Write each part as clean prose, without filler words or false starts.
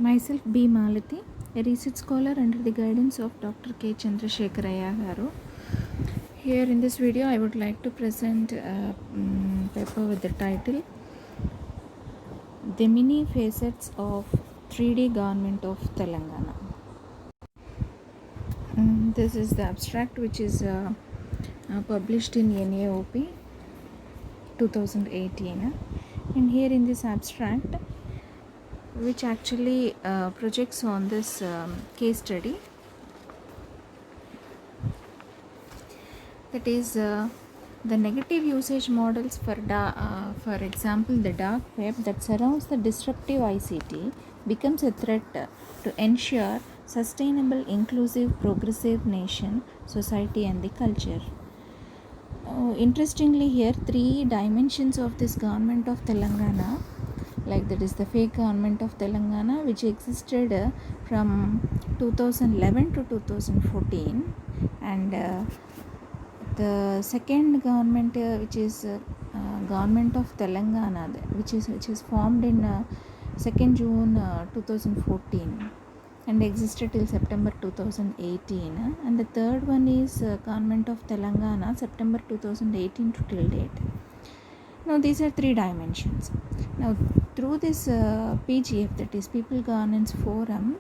Myself B. Malati, a research scholar under the guidance of Dr. K. Chandrasekharaya Garu. Here in this video, I would like to present a paper with the title The Many Facets of 3D Government of Telangana. This is the abstract which is published in NAOP 2018. And here in this abstract, which actually projects on this case study, that is the negative usage models for example the dark web that surrounds the disruptive ICT becomes a threat to ensure sustainable, inclusive, progressive nation, society and the culture. Interestingly, here three dimensions of this government of Telangana, like that is the fake government of Telangana, which existed from 2011 to 2014, and the second government which is government of Telangana, which is formed in 2nd June 2014 and existed till September 2018, and the third one is government of Telangana, September 2018 to till date. Now these are three dimensions. Now through this PGF, that is People Governance Forum,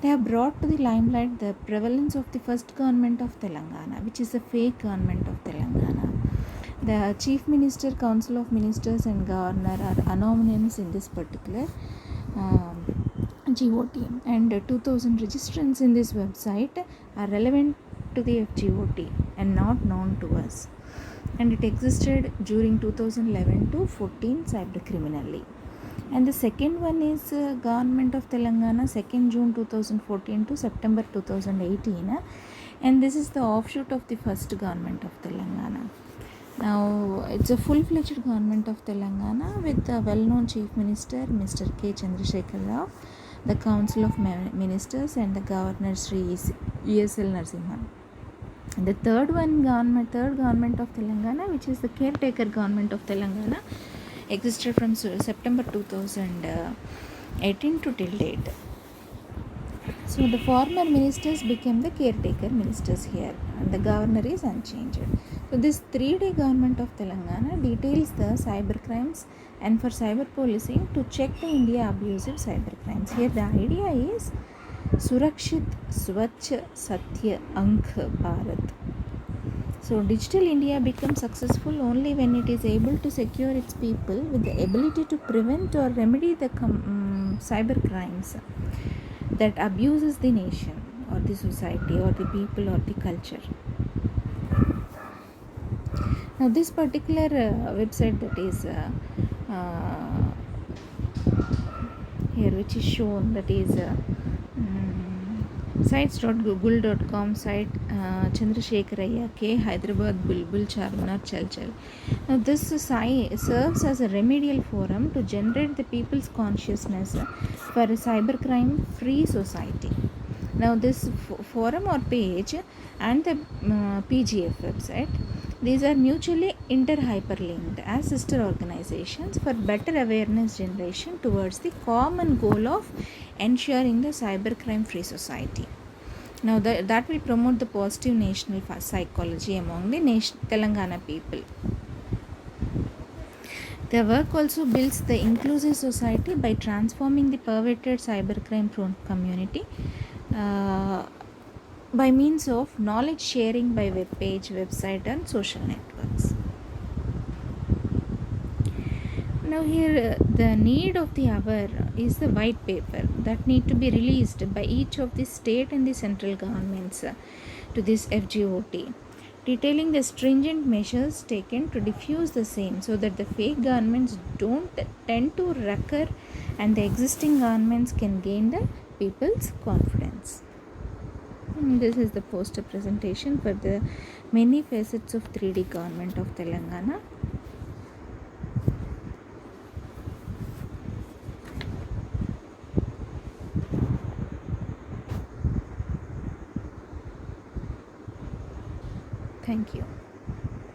they have brought to the limelight the prevalence of the first government of Telangana, which is the fake government of Telangana. The Chief Minister, Council of Ministers and Governor are anonymous in this particular GOT, and 2000 registrants in this website are relevant to the FGOT and not known to us, and it existed during 2011 to 14 cybercriminally. And the second one is government of Telangana, 2nd June 2014 to September 2018, and this is the offshoot of the first government of Telangana. Now it's a full-fledged government of Telangana with the well-known Chief Minister Mr. K. Chandrasekhar Rao, the Council of Ministers and the Governor Sri ESL Narasimhan. And the third government of Telangana, which is the caretaker government of Telangana, existed from September 2018 to till date. So the former ministers became the caretaker ministers here, and the governor is unchanged. So this 3D government of Telangana details the cyber crimes and for cyber policing to check the India abusive cyber crimes. Here the idea is Surakshit, Swachh, Satya, Ankh, Bharat. So digital India becomes successful only when it is able to secure its people with the ability to prevent or remedy the cyber crimes that abuses the nation or the society or the people or the culture. Now this particular website that is here, which is shown, that is sites.google.com site Chandrasekharaya K. Hyderabad Bulbul Charminar Chalchal. Now this site serves as a remedial forum to generate the people's consciousness for a cybercrime free society. Now this forum or page and the PGF website, these are mutually inter-hyperlinked as sister organizations for better awareness generation towards the common goal of ensuring the cybercrime free society. Now that will promote the positive national psychology among the Telangana people. The work also builds the inclusive society by transforming the perverted cybercrime prone community by means of knowledge sharing by web page, website and social networks. Now here the need of the hour is the white paper that need to be released by each of the state and the central governments to this FGOT, detailing the stringent measures taken to diffuse the same so that the fake governments don't tend to recur and the existing governments can gain the people's confidence. This is the poster presentation for the many facets of 3D government of Telangana. Thank you.